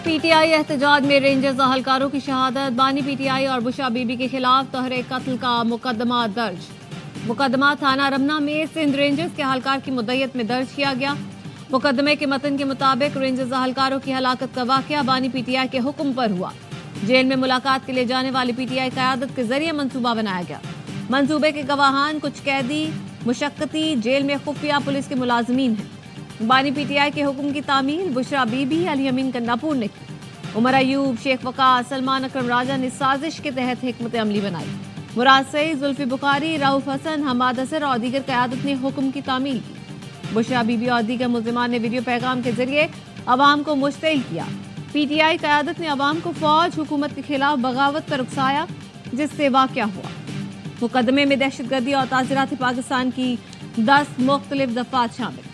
PTI एहतजाज में rangers अहलकारों की शहादत। बानी पीटीआई और बुशरा बीबी के खिलाफ तहरे कत्ल का मुकदमा दर्ज। मुकदमा थाना रमना में सिंध रेंजर्स के अहलकार की मुद्दत में दर्ज किया गया। मुकदमे के मतन के मुताबिक रेंजर्स अहलकारों की हलाकत का वाकया बानी पीटीआई के हुक्म पर हुआ। जेल में मुलाकात के लिए जाने वाली पीटीआई क़यादत के जरिए मंसूबा बनाया गया। मंसूबे के गवाहान कुछ कैदी मुशक्कती जेल में खुफिया पुलिस के मुलाजमीन हैं। बानी पीटीआई के हुक्म की तामील बुशरा बीबी अली अमीन कन्नापुर ने की। उमर अयूब, शेख वक़ार, सलमान अकरम राजा ने साजिश के तहत हिकमत अमली बनाई। मुराद सईद, जुल्फी बुखारी, रऊफ हसन, हमाद असर और दीगर क़यादत ने हुक्म की तामील की। बुशरा बीबी और दीगर मुल्ज़िमान ने वीडियो पैगाम के जरिए अवाम को मुश्तिल किया। पीटीआई क़यादत ने अवाम को फौज हुकूमत के खिलाफ बगावत पर उकसाया, जिससे वाक़या हुआ। मुकदमे में दहशतगर्दी और ताज़ीरात पाकिस्तान की 10 मुख्तलिफ दफ़ात शामिल।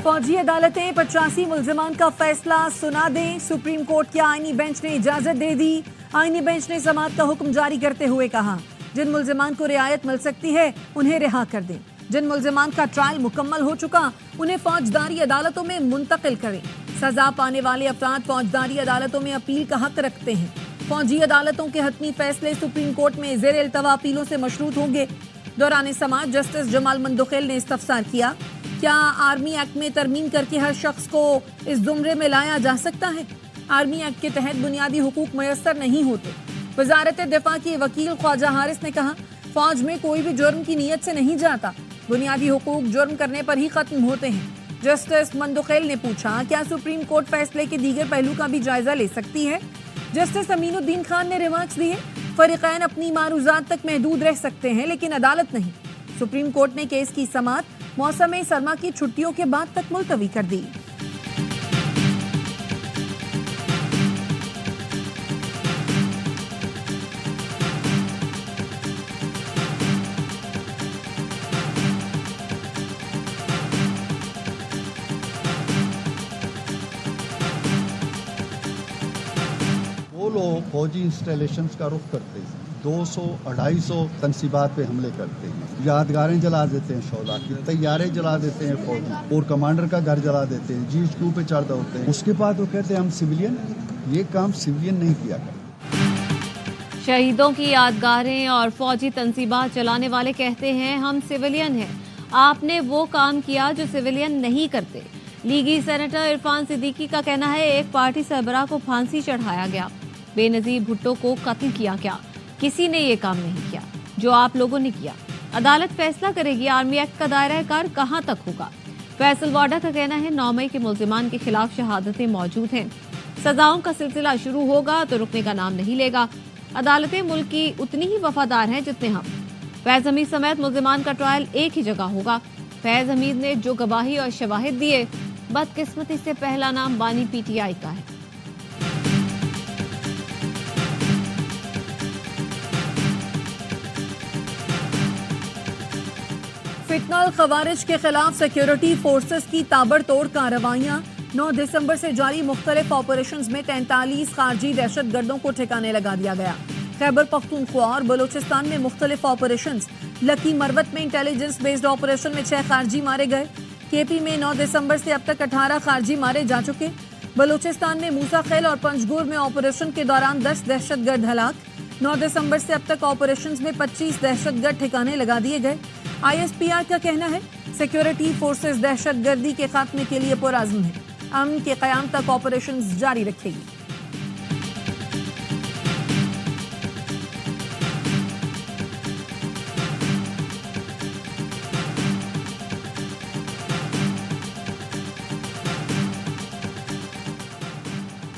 फौजी अदालतें 85 मुल्जिमान का फैसला सुना दें। सुप्रीम कोर्ट के आईनी बेंच ने इजाजत दे दी। आईनी बेंच ने समाअत का हुक्म जारी करते हुए कहा, जिन मुल्जिमान को रियायत मिल सकती है उन्हें रिहा कर दें। जिन मुल्जिमान का ट्रायल मुकम्मल हो चुका उन्हें फौजदारी अदालतों में मुंतकिल करें। सजा पाने वाले अफराद फौजदारी अदालतों में अपील का हक रखते हैं। फौजी अदालतों के हतमी फैसले सुप्रीम कोर्ट में ज़ेर इल्तवा अपीलों से मशरूत होंगे। दौरान समाअत जस्टिस जमाल मंदोखेल ने इस्तफसार किया, क्या आर्मी एक्ट में तरमीम करके हर शख्स को इस जुमरे में लाया जा सकता है? आर्मी एक्ट के तहत बुनियादी हुकूक मयसर नहीं होते। वजारत दिफा के वकील ख्वाजा हारिस ने कहा, फौज में कोई भी जुर्म की नीयत से नहीं जाता। बुनियादी हुकूक जुर्म करने पर ही खत्म होते हैं। जस्टिस मंदोखेल ने पूछा, क्या सुप्रीम कोर्ट फैसले के दीगर पहलू का भी जायजा ले सकती है? जस्टिस अमीनुद्दीन खान ने रिमार्क्स दिए, फरीकैन अपनी मारूजात तक महदूद रह सकते हैं लेकिन अदालत नहीं। सुप्रीम कोर्ट ने केस की समाअत मौसम सरमा की छुट्टियों के बाद तक मुलतवी कर दी। वो लोग फौजी इंस्टॉलेशंस का रुख करते हैं, 200-250 तनसीबात पे हमले करते हैं, यादगारें जला देते हैं, शौदा की तैयारे जला देते हैं फौजी, और कमांडर का घर जला देते हैं, GHQ पे चढ़ दौड़ते हैं। उसके बाद वो कहते हैं हम सिविलियन, ये काम सिविलियन नहीं किया करते। शहीदों की यादगारें और फौजी तनसीबात चलाने वाले कहते हैं हम सिविलियन हैं। आपने वो काम किया जो सिविलियन नहीं करते। लीगी सेनेटर इरफान सिद्दीकी का कहना है, एक पार्टी सरबराह को फांसी चढ़ाया गया, बेनजीर भुट्टो को कत्ल किया गया। किसी ने ये काम नहीं किया जो आप लोगों ने किया। अदालत फैसला करेगी आर्मी एक्ट का दायरा कार कहां तक होगा। फैसल वाडा का कहना है, 9 मई के मुल्जिमान के खिलाफ शहादतें मौजूद हैं। सजाओं का सिलसिला शुरू होगा तो रुकने का नाम नहीं लेगा। अदालतें मुल्क की उतनी ही वफादार हैं जितने हम। फैज हमीद समेत मुल्जिमान का ट्रायल एक ही जगह होगा। फैज हमीद ने जो गवाही और शवाहिद दिए, बदकिस्मती से पहला नाम बानी पीटीआई का है। फितनल खवारिज के खिलाफ सिक्योरिटी फोर्सेस की ताबड़तोड़ कार्रवाइयां। 9 दिसंबर से जारी मुख्तलिफ ऑपरेशंस में 43 खारजी दहशतगर्दों को ठिकाने लगा दिया गया। खैबर पख्तूनख्वा और बलोचिस्तान में मुख्तलिफ ऑपरेशंस। लकी मरवत में इंटेलिजेंस बेस्ड ऑपरेशन में 6 खारजी मारे गए। केपी में 9 दिसंबर से अब तक 18 खारजी मारे जा चुके। बलोचिस्तान में मूसा खेल और पंजगुर में ऑपरेशन के दौरान 10 दहशतगर्द हलाक। 9 दिसंबर से अब तक ऑपरेशंस में 25 दहशतगर्द ठिकाने लगा दिए गए। ISPR का कहना है, सिक्योरिटी फोर्सेस दहशतगर्दी के खात्मे के लिए पुरअज़्म है। अमन के क़याम तक ऑपरेशंस जारी रखेगी।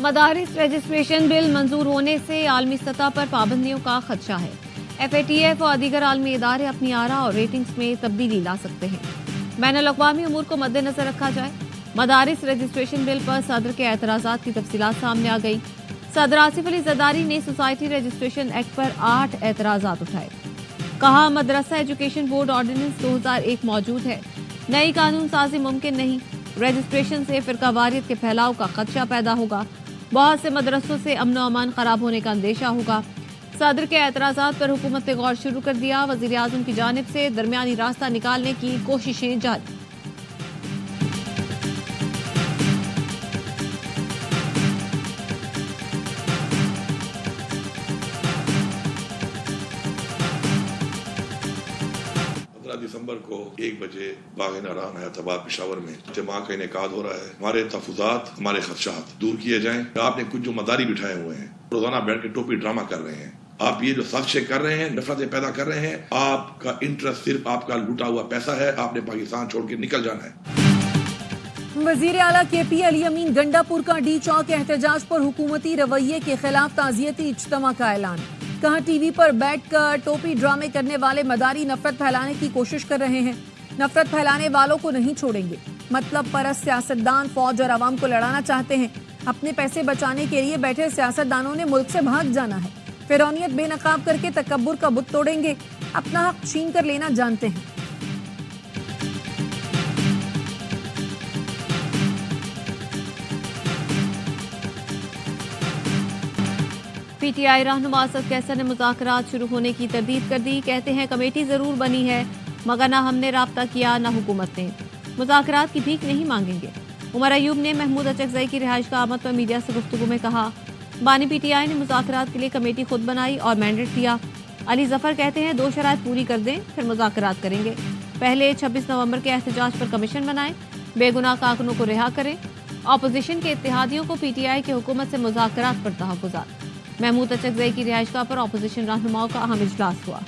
मदारिस रजिस्ट्रेशन बिल मंजूर होने से आलमी सतह पर पाबंदियों का खदशा है। FATF और दीगर आलमी इदारे अपनी आरा और रेटिंग्स में तब्दीली ला सकते हैं। बैनुल अक़वामी उमूर को मद्देनजर रखा जाए। मदारिस रजिस्ट्रेशन बिल पर सदर के एतराज़ात की तफसीलात सामने आ गई। सदर आसिफ अली ज़रदारी ने सोसाइटी रजिस्ट्रेशन एक्ट पर 8 एतराज़ात उठाए। कहा, मदरसा एजुकेशन बोर्ड ऑर्डिनेंस 2001 मौजूद है, नई कानून साजी मुमकिन नहीं। रजिस्ट्रेशन से फिरकावारियत के फैलाव का खदशा पैदा होगा। बहुत से मदरसों से अमन व अमान खराब होने का अंदेशा होगा। सदर के एतराज़ात पर हुकूमत ने गौर शुरू कर दिया। वज़ीर आज़म की जानिब से दरमियानी रास्ता निकालने की कोशिशें जारी। दिसंबर को 1 बजे बाग नारान हैदराबाद पेशावर में इज्तिमा का इनेकाद हो रहा है। हमारे तहफ़्फ़ुज़ात, हमारे खदशात दूर किए जाएं। आपने कुछ जो मदारी बिठाए हुए हैं, रोजाना बैठ के टोपी ड्रामा कर रहे हैं, आप ये जो साजिशें कर रहे हैं, नफरतें पैदा कर रहे हैं, आपका इंटरेस्ट सिर्फ आपका लूटा हुआ पैसा है। आपने पाकिस्तान छोड़ के निकल जाना है। वजीर आला KP अली अमीन गंडापुर का डी चौक एहतजाज पर हुकूमती रवैये के खिलाफ ताज़ियती इज्तिमा का ऐलान। कहा टीवी पर बैठकर टोपी ड्रामे करने वाले मदारी नफरत फैलाने की कोशिश कर रहे हैं। नफरत फैलाने वालों को नहीं छोड़ेंगे। मतलब परस्त सियासतदान फौज और आवाम को लड़ाना चाहते हैं। अपने पैसे बचाने के लिए बैठे सियासतदानों ने मुल्क से भाग जाना है। फिरौनियत बेनकाब करके तकब्बुर का बुत तोड़ेंगे। अपना हक छीन कर लेना जानते हैं। PTI रहनुमा असद कैसर ने मुज़ाकरात शुरू होने की तरदीद कर दी। कहते हैं कमेटी जरूर बनी है मगर ना हमने राब्ता किया ना हुकूमत ने। मुज़ाकरात की भीख नहीं मांगेंगे। उमर अयूब ने महमूद अचकज़ई की रिहाइश का आमद पर मीडिया से गुफ्तगू में कहा बानी PTI ने मुज़ाकरात के लिए कमेटी खुद बनाई और मैंडेट दिया। अली जफर कहते हैं 2 शराइत पूरी कर दें फिर मुज़ाकरात करेंगे। पहले 26 नवंबर के एहतजाज पर कमीशन बनाएं, बेगुनाह कारकुनों को रिहा करें। अपोजिशन के इत्तेहादियों को PTI की हुकूमत से मुज़ाकरात पर तहफ़्फ़ुज़ात। महमूद अचकज़ई की रिहाइशगाह पर अपोजिशन रहनुमाओं का अहम इजलास हुआ।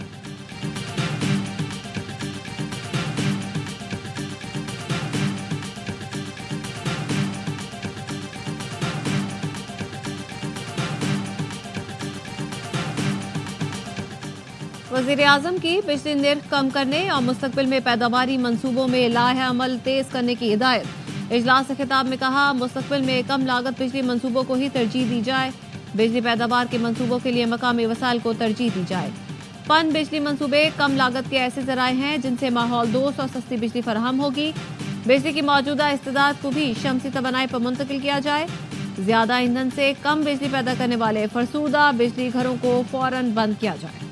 वज़ीर आज़म की बिजली निर्ख कम करने और मुस्तकबिल में पैदावारी मंसूबों में लाहे अमल तेज करने की हिदायत। इजलास से खिताब में कहा मुस्तकबिल में कम लागत बिजली मंसूबों को ही तरजीह दी जाए। बिजली पैदावार के मंसूबों के लिए मकामी वसाइल को तरजीह दी जाए। पन बिजली मंसूबे कम लागत के ऐसे जराए हैं जिनसे माहौल दोस्त और सस्ती बिजली फराहम होगी। बिजली की मौजूदा इस्तेदाद को भी शमसी तवानाई पर मुंतकिल किया जाए। ज्यादा ईंधन से कम बिजली पैदा करने वाले फरसूदा बिजली घरों को फौरन बंद किया जाए।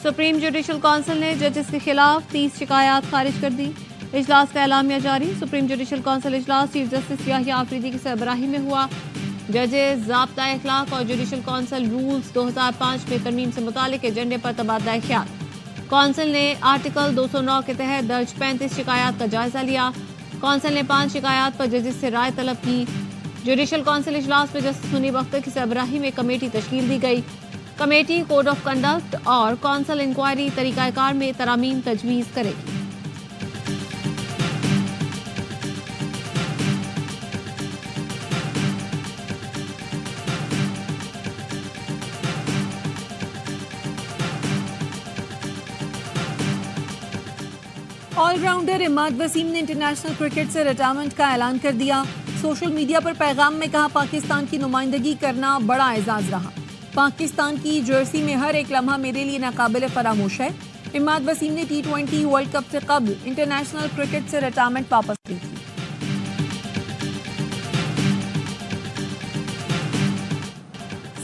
सुप्रीम जुडिशल काउंसिल ने जजेस के खिलाफ 30 शिकायत खारिज कर दी। इजलास का एलामिया जारी। सुप्रीम जुडिशल काउंसिल इजलास चीफ जस्टिस याहिया आफरीदी की सरबराही में हुआ। जजेस ज़ाब्ता अखलाक और जुडिशल काउंसिल रूल्स 2005 में तरमीम से मुतालिक एजेंडे पर तबादला ख्याल। काउंसिल ने आर्टिकल 209 के तहत दर्ज 35 शिकायत का जायजा लिया। काउंसिल ने 5 शिकायत पर जजेस से राय तलब की। जुडिशल काउंसिल इजलास में जस्टिस मुनीब अख्तर की सरबराही में कमेटी तश्कील दी गई। कमेटी कोड ऑफ कंडक्ट और कौंसल इंक्वायरी तरीकाकार में तरामीम तजवीज़ करेगी। ऑलराउंडर इमाद वसीम ने इंटरनेशनल क्रिकेट से रिटायरमेंट का ऐलान कर दिया। सोशल मीडिया पर पैगाम में कहा पाकिस्तान की नुमाइंदगी करना बड़ा एजाज रहा। पाकिस्तान की जर्सी में हर एक लम्हा मेरे लिए नाकाबिल फरामोश है। इमाद वसीम ने T20 वर्ल्ड कप से कबल इंटरनेशनल क्रिकेट से रिटायरमेंट वापस ली थी।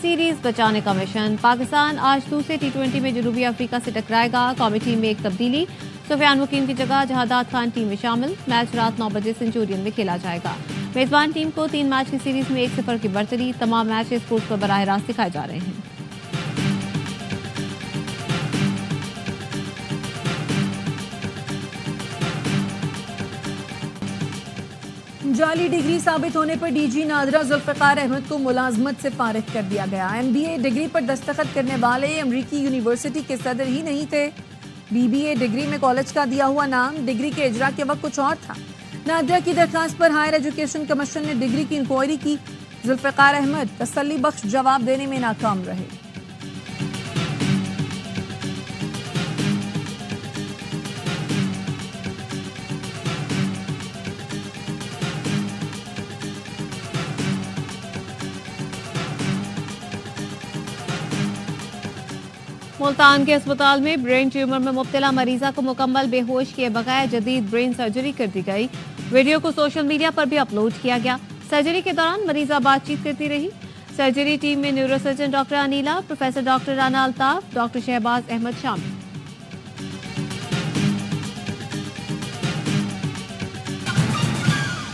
सीरीज बचाने का मिशन। पाकिस्तान आज दूसरे T20 में जनूबी अफ्रीका से टकराएगा। कमेटी में एक तब्दीली, सुफियान मुकीम की जगह जहादात खान टीम में शामिल। मैच रात 9 बजे सेंचुरियन में खेला जाएगा। मेजबान टीम को 3 मैच की सीरीज में 1-0 की बर्तरी। तमाम मैच स्पोर्ट्स पर बराह रास्त दिखाए जा रहे हैं। जाली डिग्री साबित होने पर DG नादरा जुल्फ़िकार अहमद को मुलाजमत से फारिग कर दिया गया। MBA डिग्री पर दस्तखत करने वाले अमरीकी यूनिवर्सिटी के सदर ही नहीं थे। BBA डिग्री में कॉलेज का दिया हुआ नाम डिग्री के इजरा के वक्त कुछ और था। नादरा की दरखास्त पर हायर एजुकेशन कमीशन ने डिग्री की इंक्वायरी की। जुल्फ़िकार अहमद तसल्ली बख्श जवाब देने में नाकाम रहे। मुल्तान के अस्पताल में ब्रेन ट्यूमर में मुब्तला मरीजा को मुकम्मल बेहोश किए बगैर जदीद ब्रेन सर्जरी कर दी गई। वीडियो को सोशल मीडिया पर भी अपलोड किया गया। सर्जरी के दौरान मरीजा बातचीत करती रही। सर्जरी टीम में neurosurgeon doctor Aneela, professor doctor Rana Altaf, doctor Shahbaz Ahmed शामिल।